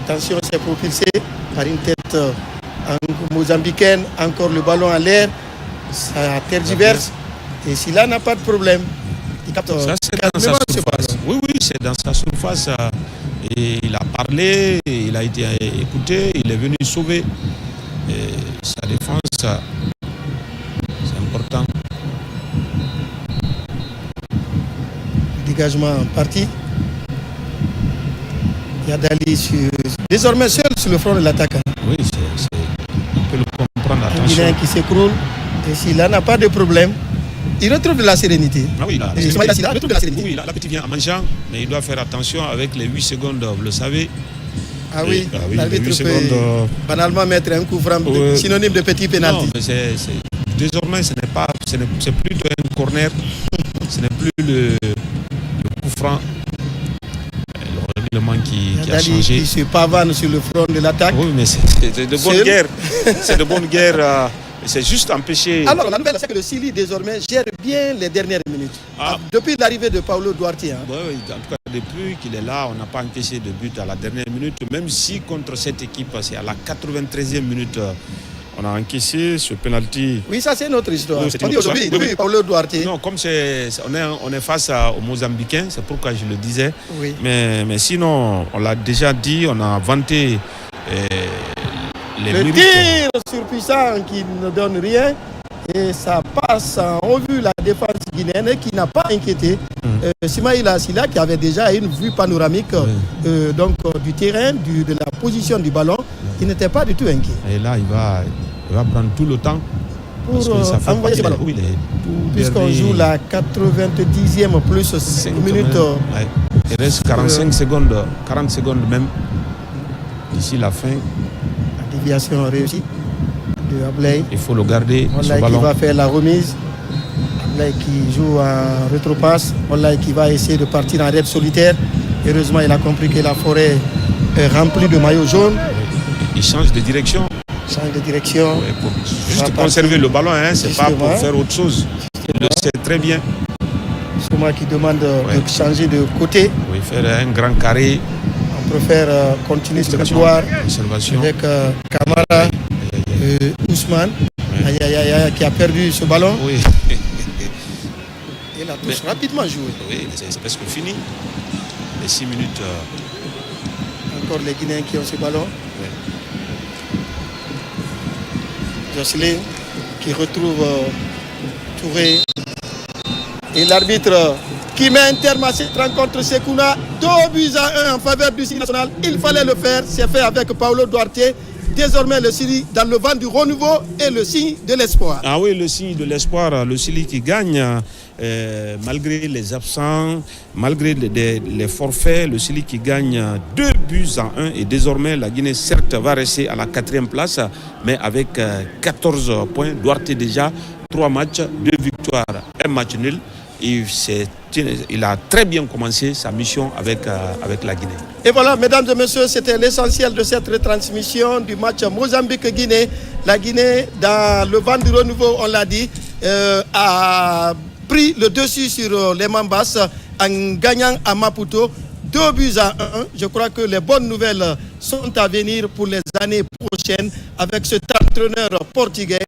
Attention, c'est propulsé. par une tête mozambicaine, encore le ballon en l'air, ça tergiverse. Et Silla n'a pas de problème. Il capte ça, c'est dans sa surface. Oui, c'est dans sa surface. Et il a parlé, il a été écouté, il est venu sauver. Et sa défense, c'est important. Dégagement parti. Yadali désormais seul sur le front de l'attaque. Oui, on peut le comprendre. Un Guinéen qui s'écroule. Et Silla n'a pas de problème. Il retrouve de la sérénité. Ah oui, là, retrouve de la sérénité. Oui, là, il vient en mangeant, mais il doit faire attention avec les 8 secondes, vous le savez. Ah oui, l'arbitre peut banalement mettre un coup franc synonyme de petit pénalty. Non, mais désormais, c'est plutôt un corner, ce n'est plus le coup franc. Le règlement qui a changé. Qui se pavane sur le front de l'attaque. Oui, mais c'est de bonne guerre. C'est de bonne guerre. C'est juste empêcher. Alors, la nouvelle, c'est que le Sili, désormais, gère bien les dernières minutes. Depuis l'arrivée de Paulo Duarte. Oui, en tout cas, depuis qu'il est là, on n'a pas encaissé de but à la dernière minute. Même si contre cette équipe, c'est à la 93e minute, on a encaissé ce penalty. Oui, ça, c'est notre histoire. Oui, on dit aujourd'hui, depuis Paulo Duarte. Non, comme on est face aux Mozambicains, c'est pourquoi je le disais. Oui. Mais sinon, on l'a déjà dit, on a vanté le tir surpuissant qui ne donne rien et ça passe. On a vu la défense guinéenne qui n'a pas inquiété. Simaïla Silla qui avait déjà une vue panoramique du terrain, de la position du ballon. Il n'était pas du tout inquiet. Et là, il va prendre tout le temps pour envoyer ce ballon. Puisqu'on joue la 90e plus 5 minutes. Il reste 40 secondes même d'ici la fin. Déviation réussie de Ablay. Il faut le garder. Ablay qui va faire la remise. Ablay qui joue en rétropasse. Ablay qui va essayer de partir en raid solitaire. Heureusement, il a compris que la forêt est remplie de maillots jaunes. Il change de direction. Oui, pour juste conserver le ballon, c'est pas pour faire autre chose. Il le sait très bien. Souma qui demande de changer de côté. Oui, faire un grand carré. On préfère continuer ce couloir avec Kamara, Ousmane, qui a perdu ce ballon. Oui. Et la touche rapidement jouée. Oui, c'est presque fini. Les 6 minutes. Encore les Guinéens qui ont ce ballon. Oui. Jocelyn qui retrouve Touré. Et l'arbitre qui met un terme à cette rencontre, Sekouna. 2-1 en faveur du Sili national. Il fallait le faire. C'est fait avec Paulo Duarte. Désormais, le Sili dans le vent du renouveau et le signe de l'espoir. Ah oui, le signe de l'espoir. Le Sili qui gagne malgré les absents, malgré les forfaits. Le Sili qui gagne 2-1. Et désormais, la Guinée, certes, va rester à la 4e place, mais avec 14 points. Duarte déjà, 3 matchs, 2 victoires, 1 match nul. Il a très bien commencé sa mission avec la Guinée. Et voilà, mesdames et messieurs, c'était l'essentiel de cette retransmission du match Mozambique-Guinée. La Guinée, dans le vent du renouveau, on l'a dit, a pris le dessus sur les Mambas en gagnant à Maputo 2-1. Je crois que les bonnes nouvelles sont à venir pour les années prochaines avec cet entraîneur portugais,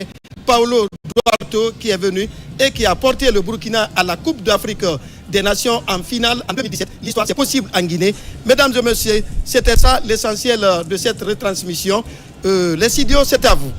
Paulo Duarte, qui est venu et qui a porté le Burkina à la Coupe d'Afrique des Nations en finale en 2017. L'histoire, c'est possible en Guinée. Mesdames et messieurs, c'était ça l'essentiel de cette retransmission. Les studios, c'est à vous.